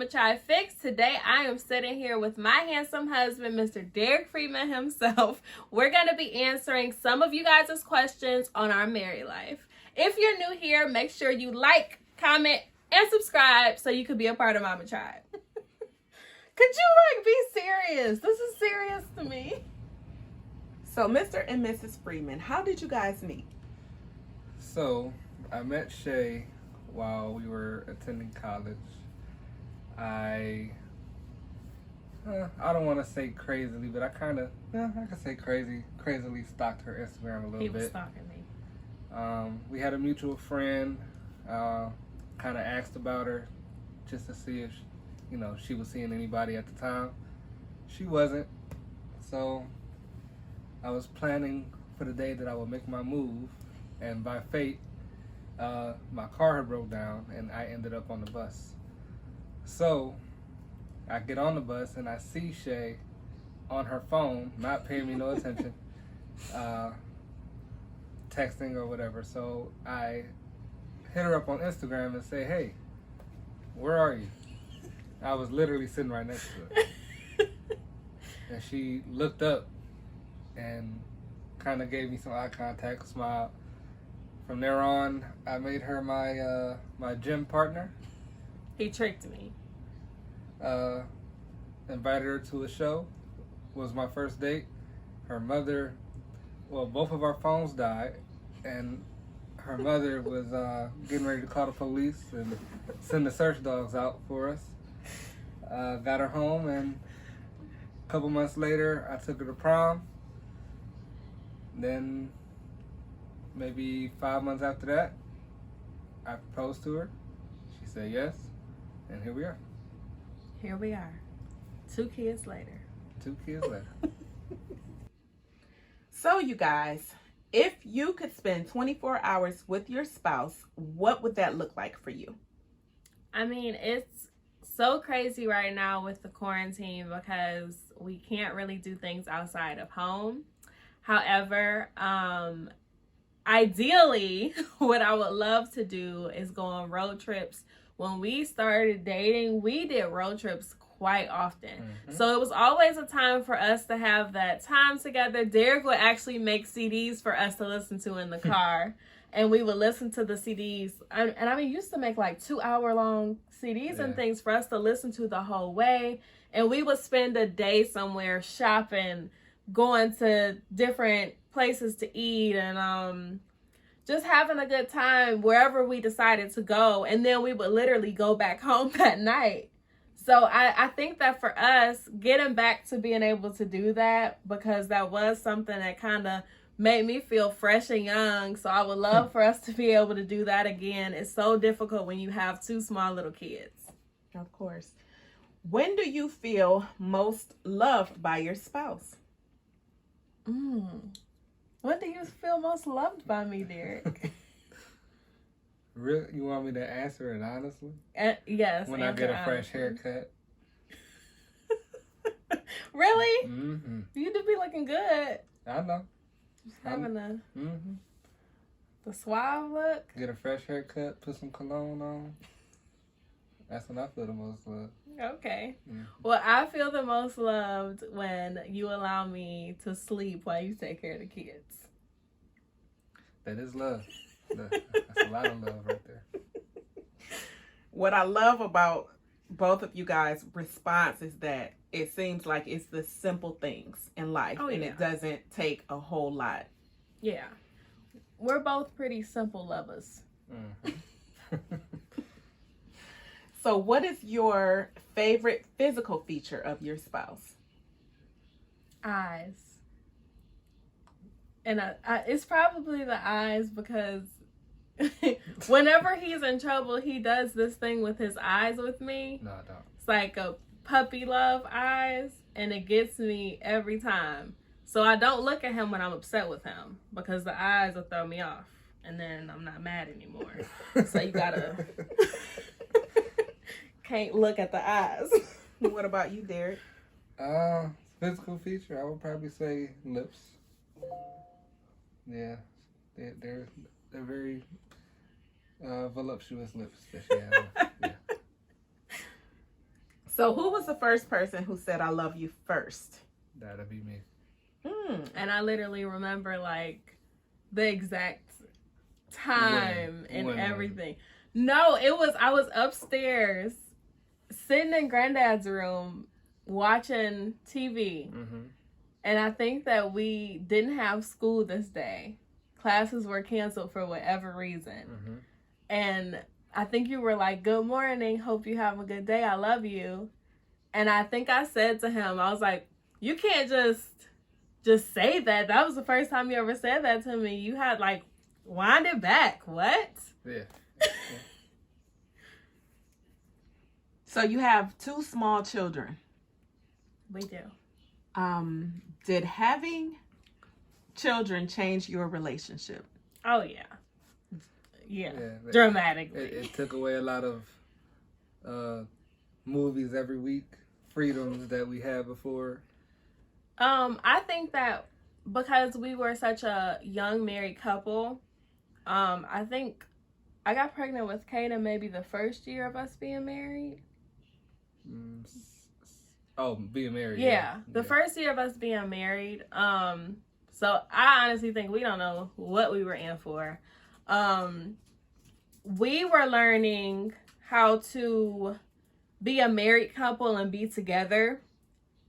Mama Tried Fix. Today I am sitting here with my handsome husband, Mr. Derek Freeman himself. We're going to be answering some of you guys' questions on our married life. If you're new here, make sure you like, comment, and subscribe so you could be a part of Mama Tried. Could you be serious? This is serious to me. So, Mr. and Mrs. Freeman, how did you guys meet? So, I met Shay while we were attending college. I don't want to say crazily, but I can say crazily stalked her Instagram a little bit. He was stalking me. We had a mutual friend, kind of asked about her just to see if, she was seeing anybody at the time. She wasn't. So I was planning for the day that I would make my move, and by fate, my car had broke down and I ended up on the bus. So I get on the bus and I see Shay on her phone, not paying me no attention, texting or whatever. So I hit her up on Instagram and say, hey, where are you? I was literally sitting right next to her. And she looked up and kind of gave me some eye contact, smiled. From there on, I made her my gym partner. He tricked me. Invited her to a show. Was my first date. Her mother, both of our phones died, and her mother was getting ready to call the police and send the search dogs out for us. Got her home, and a couple months later, I took her to prom. Then, maybe 5 months after that, I proposed to her. She said yes, and here we are. Here we are. 2 kids later. 2 kids later. So, you guys, if you could spend 24 hours with your spouse, what would that look like for you? I mean, it's so crazy right now with the quarantine because we can't really do things outside of home. However, ideally, what I would love to do is go on road trips. When we started dating, we did road trips quite often. Mm-hmm. So it was always a time for us to have that time together. Derek would actually make CDs for us to listen to in the car. And we would listen to the CDs. And I mean, used to make like 2-hour-long CDs and things for us to listen to the whole way. And we would spend a day somewhere shopping, going to different places to eat, and just having a good time wherever we decided to go. And then we would literally go back home that night. So I think that for us, getting back to being able to do that, because that was something that kind of made me feel fresh and young. So I would love for us to be able to do that again. It's so difficult when you have 2 small little kids. Of course. When do you feel most loved by your spouse? When do you feel most loved by me, Derek? Really? You want me to answer it honestly? Yes. When I get a fresh haircut. Really? Mm-hmm. You do be looking good. I know. Just having the suave look. Get a fresh haircut, put some cologne on. That's when I feel the most loved. Okay. Mm-hmm. Well, I feel the most loved when you allow me to sleep while you take care of the kids. That is love. That's a lot of love right there. What I love about both of you guys' response is that it seems like it's the simple things in life, and it doesn't take a whole lot. Yeah. We're both pretty simple lovers. Mm-hmm. So what is your favorite physical feature of your spouse? Eyes. And it's probably the eyes, because whenever he's in trouble, he does this thing with his eyes with me. No, I don't. It's like a puppy love eyes, and it gets me every time. So I don't look at him when I'm upset with him, because the eyes will throw me off, and then I'm not mad anymore. So you gotta can't look at the eyes. What about you, Derek? Physical feature, I would probably say lips. Yeah, they're very voluptuous lips that she has. Yeah. So who was the first person who said I love you first? That'd be me. And I literally remember like the exact time and everything. No, I was upstairs sitting in Granddad's room watching TV. And I think that we didn't have school this day. Classes were canceled for whatever reason. And I think you were like, good morning, hope you have a good day, I love you. And I think I said to him, I was like, you can't just say that. That was the first time you ever said that to me. You had like, wind it back. What? Yeah. So you have 2 small children. We do. Did having children change your relationship? Oh, yeah. Yeah. Dramatically. It took away a lot of movies every week, freedoms that we had before. I think that because we were such a young married couple, I think I got pregnant with Kaden maybe the first year of us being married. Being married. Yeah, the first year of us being married. So I honestly think we don't know what we were in for. We were learning how to be a married couple and be together,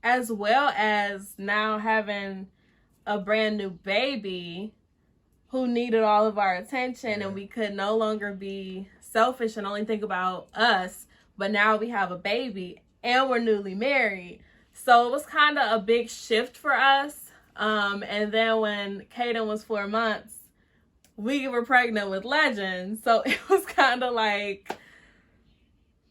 as well as now having a brand new baby who needed all of our attention, and we could no longer be selfish and only think about us. But now we have a baby and we're newly married. So it was kind of a big shift for us. And then when Kaden was 4 months, we were pregnant with Legend. So it was kind of like,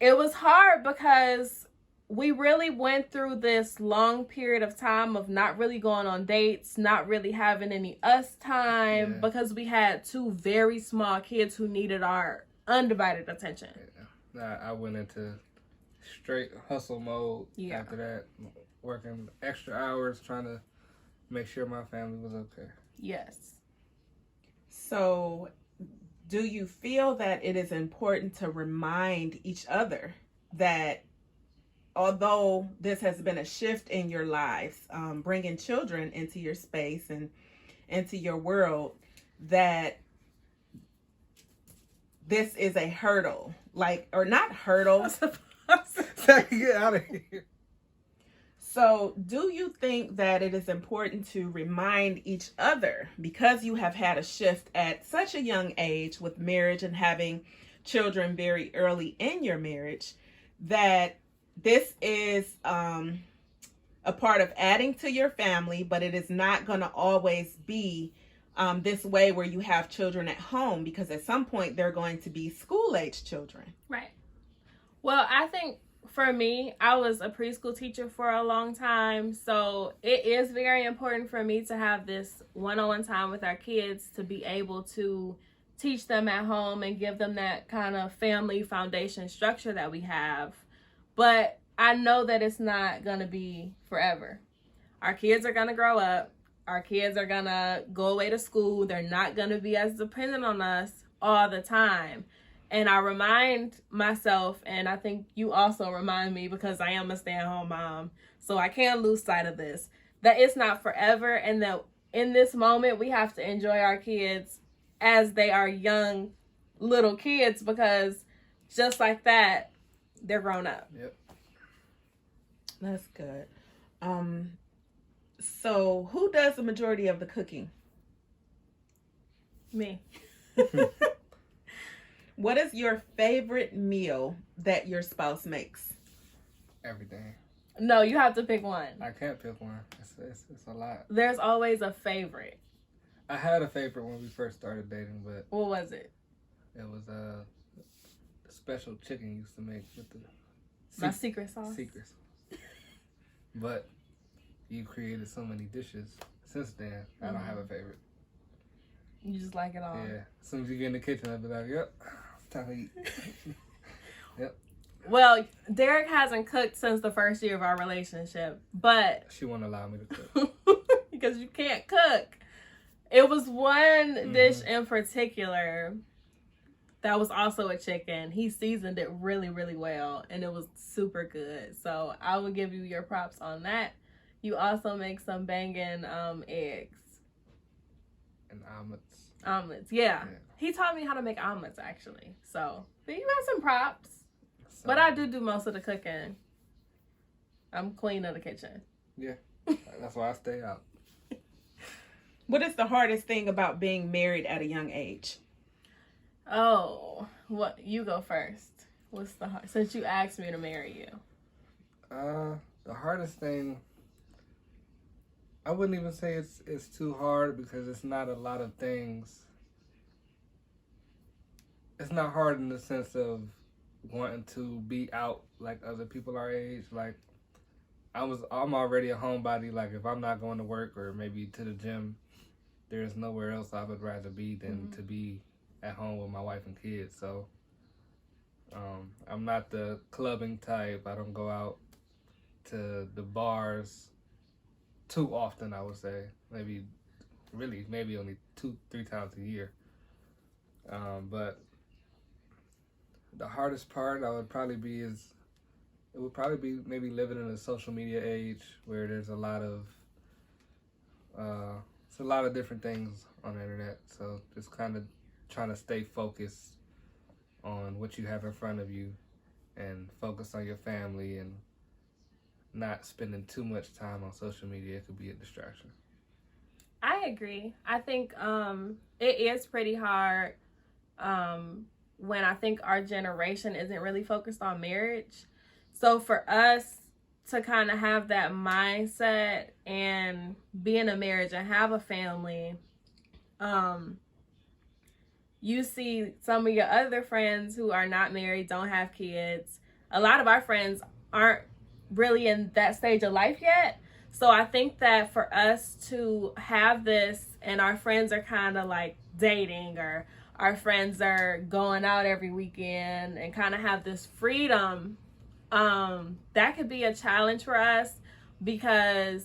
it was hard because we really went through this long period of time of not really going on dates, not really having any us time, because we had 2 very small kids who needed our undivided attention. I went into straight hustle mode after that, working extra hours, trying to make sure my family was okay. Yes. So, do you feel that it is important to remind each other that although this has been a shift in your lives, bringing children into your space and into your world, that this is a hurdle, or not hurdle. Get out of here. So, do you think that it is important to remind each other, because you have had a shift at such a young age with marriage and having children very early in your marriage, that this is a part of adding to your family, but it is not going to always be this way where you have children at home, because at some point they're going to be school-age children. Right. Well, I think for me, I was a preschool teacher for a long time, so it is very important for me to have this one-on-one time with our kids to be able to teach them at home and give them that kind of family foundation structure that we have. But I know that it's not going to be forever. Our kids are going to grow up. Our kids are going to go away to school. They're not going to be as dependent on us all the time. And I remind myself, and I think you also remind me, because I am a stay-at-home mom, so I can't lose sight of this, that it's not forever, and that in this moment we have to enjoy our kids as they are young little kids, because just like that, they're grown up. Yep. That's good. So who does the majority of the cooking? Me. What is your favorite meal that your spouse makes? Everything. No, you have to pick one. I can't pick one. It's a lot. There's always a favorite. I had a favorite when we first started dating, but what was it? It was the special chicken you used to make with the my secret sauce. Secret sauce. But you created so many dishes since then. I don't have a favorite. You just like it all. Yeah. As soon as you get in the kitchen, I'll be like, "Yep, it's time to eat." Yep. Well, Derek hasn't cooked since the first year of our relationship, but she won't allow me to cook because you can't cook. It was one dish in particular that was also a chicken. He seasoned it really, really well, and it was super good. So I will give you your props on that. You also make some banging eggs. And omelets. Omelets, yeah. He taught me how to make omelets, actually. So, but you got some props. So, But I do most of the cooking. I'm queen of the kitchen. Yeah, that's why I stay out. What is the hardest thing about being married at a young age? Oh, what? You go first. What's the hard? Since you asked me to marry you. The hardest thing, I wouldn't even say it's too hard because it's not a lot of things. It's not hard in the sense of wanting to be out like other people our age. Like I'm already a homebody. Like if I'm not going to work or maybe to the gym, there's nowhere else I would rather be than to be at home with my wife and kids. So I'm not the clubbing type. I don't go out to the bars too often, I would say. Maybe only 2-3 times a year. But the hardest part it would probably be maybe living in a social media age where there's a lot of it's a lot of different things on the internet. So just kind of trying to stay focused on what you have in front of you and focus on your family and not spending too much time on social media. It could be a distraction. I agree. I think it is pretty hard when I think our generation isn't really focused on marriage. So for us to kind of have that mindset and be in a marriage and have a family, you see some of your other friends who are not married, don't have kids. A lot of our friends aren't really in that stage of life yet. So I think that for us to have this and our friends are kind of like dating or our friends are going out every weekend and kind of have this freedom, that could be a challenge for us because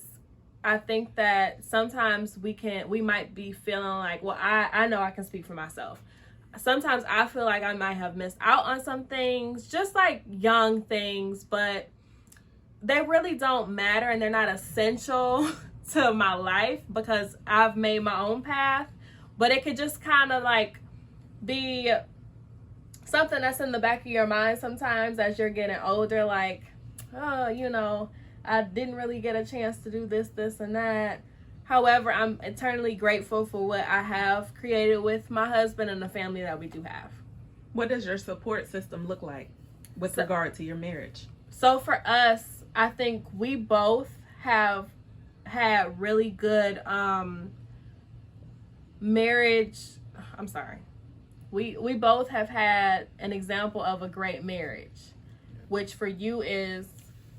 I think that sometimes we might be feeling like, well, I know I can speak for myself. Sometimes I feel like I might have missed out on some things, just like young things, but they really don't matter and they're not essential to my life because I've made my own path. But it could just kind of like be something that's in the back of your mind sometimes as you're getting older, like, oh, I didn't really get a chance to do this, and that. However, I'm eternally grateful for what I have created with my husband and the family that we do have. What does your support system look like with regard to your marriage? So for us, I think we both have had really good marriage. I'm sorry. We both have had an example of a great marriage, which for you is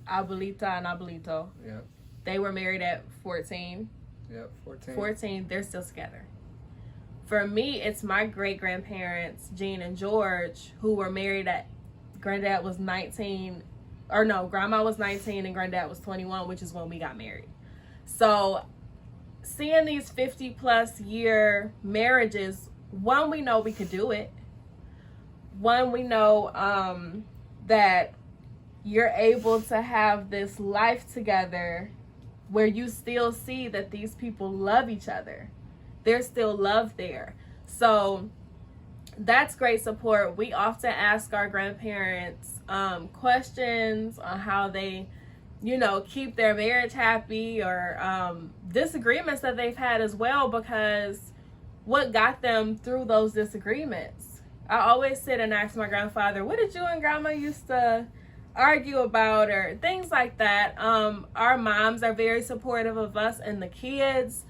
Abuelita and Abuelito. Yeah. They were married at 14. Yep, 14. 14, they're still together. For me, it's my great-grandparents, Jean and George, who were married at, Granddad was 19, or no, Grandma was 19 and Granddad was 21, which is when we got married. So seeing these 50-plus year marriages, one, we know we could do it. One, we know that you're able to have this life together where you still see that these people love each other. There's still love there. So that's great support. We often ask our grandparents questions on how they, keep their marriage happy or disagreements that they've had as well, because what got them through those disagreements. I always sit and ask my grandfather, what did you and Grandma used to argue about, or things like that. Our moms are very supportive of us and the kids.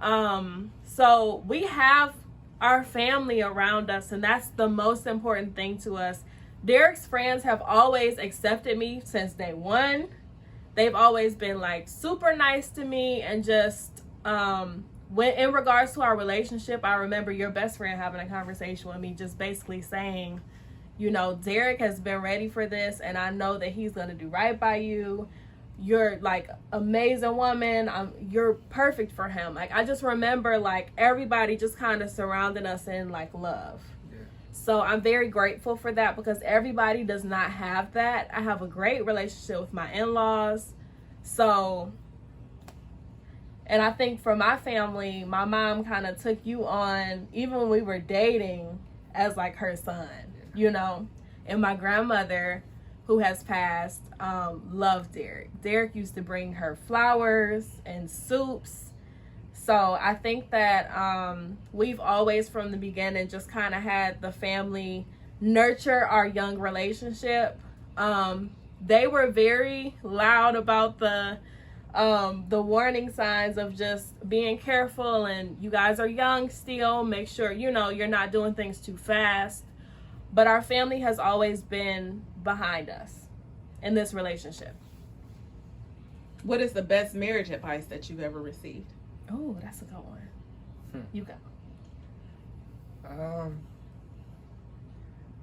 So we have our family around us, and that's the most important thing to us. Derek's friends have always accepted me since day one. They've always been like super nice to me, and just when in regards to our relationship, I remember your best friend having a conversation with me, just basically saying, Derek has been ready for this, and I know that he's going to do right by you. You're like amazing woman. You're perfect for him. Like, I just remember like everybody just kind of surrounding us in like love. Yeah. So I'm very grateful for that because everybody does not have that. I have a great relationship with my in-laws. So, and I think for my family, my mom kind of took you on, even when we were dating, as like her son, you know? And my grandmother, who has passed, loved Derek. Derek used to bring her flowers and soups. So I think that we've always, from the beginning, just kind of had the family nurture our young relationship. They were very loud about the warning signs of just being careful, and you guys are young still. Make sure, you know, you're not doing things too fast. But our family has always been behind us in this relationship. What is the best marriage advice that you've ever received? Oh, that's a good one. You go.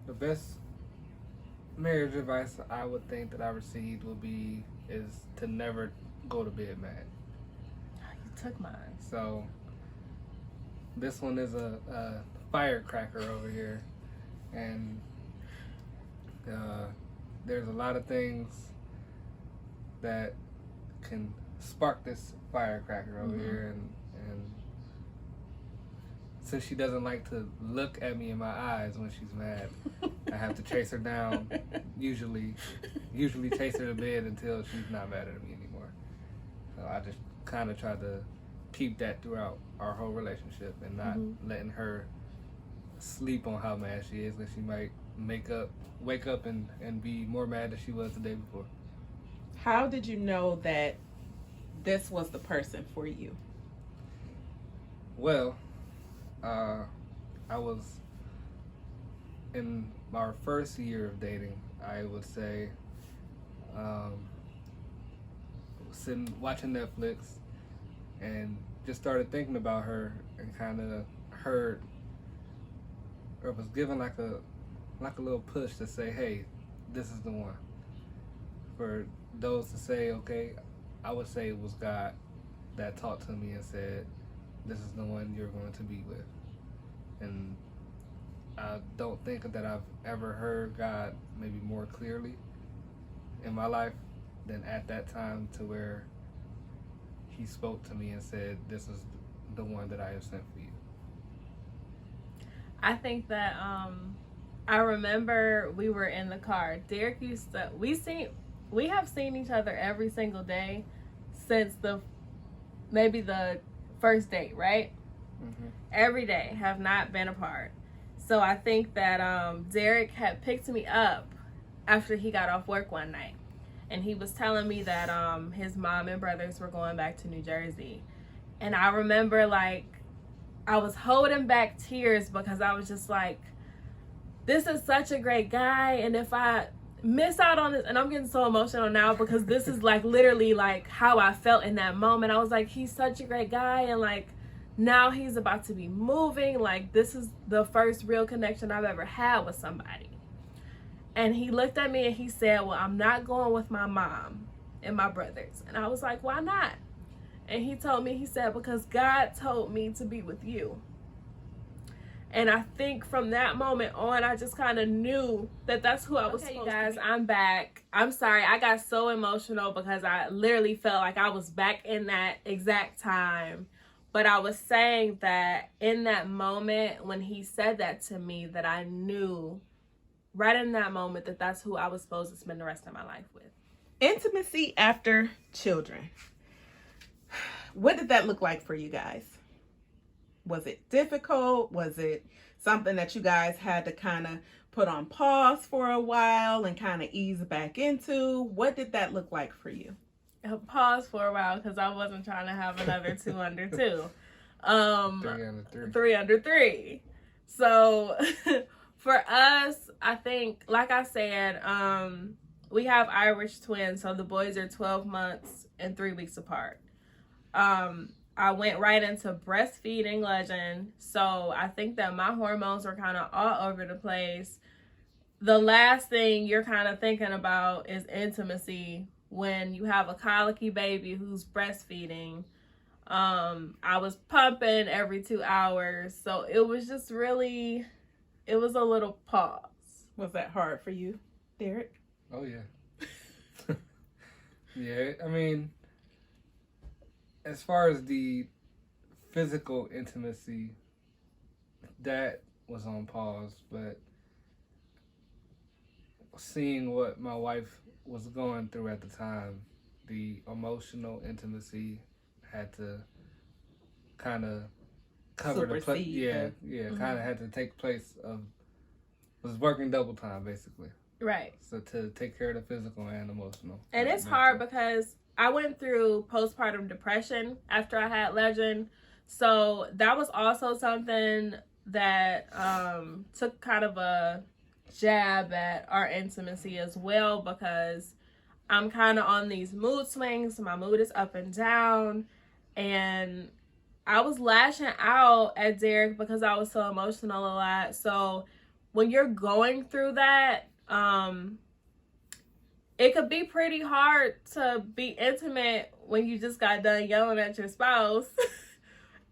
The best marriage advice I would think that I received is to never go to bed mad. You took mine. So this one is a firecracker over here, and there's a lot of things that can spark this firecracker over here, and since she doesn't like to look at me in my eyes when she's mad, I have to chase her down, usually chase her to bed until she's not mad at me anymore. So I just kind of try to keep that throughout our whole relationship, and not letting her sleep on how mad she is, because she might wake up and be more mad than she was the day before. How did you know that this was the person for you? Well, I was in our first year of dating, I would say, sitting watching Netflix and just started thinking about her, and kind of heard, or was given like a little push to say, hey, this is the one. For those to say, okay, I would say it was God that talked to me and said, this is the one you're going to be with. And I don't think that I've ever heard God maybe more clearly in my life than at that time, to where he spoke to me and said, this is the one that I have sent for you. I think that I remember we were in the car. Derek used to, we have seen each other every single day since maybe the first date, right? Every day, have not been apart. So I think that Derek had picked me up after he got off work one night, and he was telling me that his mom and brothers were going back to New Jersey. And I remember, like, I was holding back tears because I was just like, this is such a great guy, and if I miss out on this, and I'm getting so emotional now because this is like literally like how I felt in that moment. I was like, he's such a great guy, and like now he's about to be moving. Like, this is the first real connection I've ever had with somebody. And he looked at me and he said, well, I'm not going with my mom and my brothers. And I was like, why not? And he told me, he said, because God told me to be with you. And I think from that moment on, I just kind of knew that that's who I was supposed to be. Guys, I'm back. I'm sorry. I got so emotional because I literally felt like I was back in that exact time. But I was saying that in that moment when he said that to me, that I knew right in that moment that that's who I was supposed to spend the rest of my life with. Intimacy after children. What did that look like for you guys? Was it difficult? Was it something that you guys had to kind of put on pause for a while and kind of ease back into? What did that look like for you? Pause for a while because I wasn't trying to have another 2 under 2. 3 under 3. 3 under 3. So for us, I think, like I said, we have Irish twins. So the boys are 12 months and 3 weeks apart. I went right into breastfeeding Legend. So I think that my hormones were kind of all over the place. The last thing you're kind of thinking about is intimacy when you have a colicky baby who's breastfeeding. I was pumping every 2 hours. So it was just really it was a little pause. Was that hard for you, Derek? Oh yeah. Yeah, I mean, as far as the physical intimacy, that was on pause, but seeing what my wife was going through at the time, the emotional intimacy had to kind of cover the place. Yeah, kind of had to take place of, was working double time basically. Right. So to take care of the physical and emotional. And it's hard because I went through postpartum depression after I had Legend. So that was also something that took kind of a jab at our intimacy as well, because I'm kind of on these mood swings. My mood is up and down. And I was lashing out at Derek because I was so emotional a lot. So when you're going through that, it could be pretty hard to be intimate when you just got done yelling at your spouse.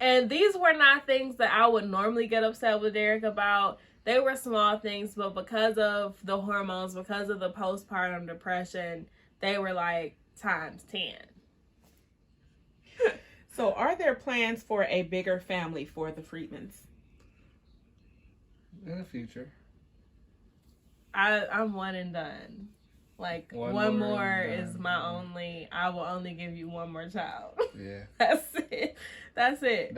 And these were not things that I would normally get upset with Derek about. They were small things, but because of the hormones, because of the postpartum depression, they were like times 10. So are there plans for a bigger family for the Freedmans? In the future. I'm one and done. Like, one more is my only, I will only give you one more child. Yeah. That's it. That's it.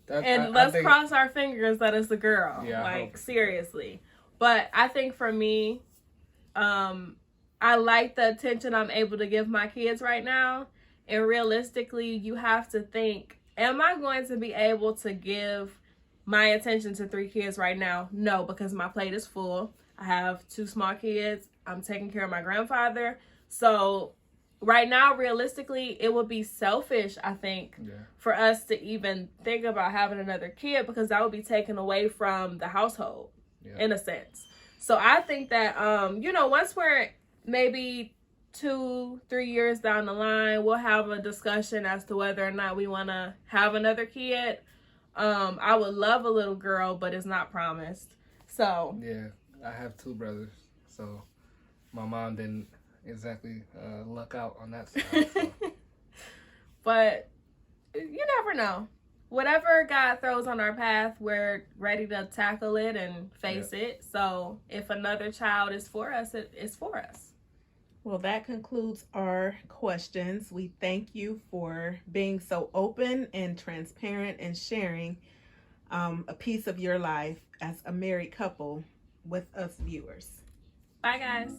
And let's cross our fingers that it's a girl. Yeah, like, seriously. But I think for me, I like the attention I'm able to give my kids right now. And realistically, you have to think, am I going to be able to give my attention to 3 kids right now? No, because my plate is full. I have 2 small kids. I'm taking care of my grandfather. So right now, realistically, it would be selfish, I think, for us to even think about having another kid, because that would be taken away from the household in a sense. So I think that, once we're maybe 2-3 years down the line, we'll have a discussion as to whether or not we want to have another kid. I would love a little girl, but it's not promised. So yeah, I have 2 brothers, so my mom didn't exactly luck out on that side. So. But you never know. Whatever God throws on our path, we're ready to tackle it and face it. So if another child is for us, it is for us. Well, that concludes our questions. We thank you for being so open and transparent and sharing a piece of your life as a married couple with us viewers. Bye, guys.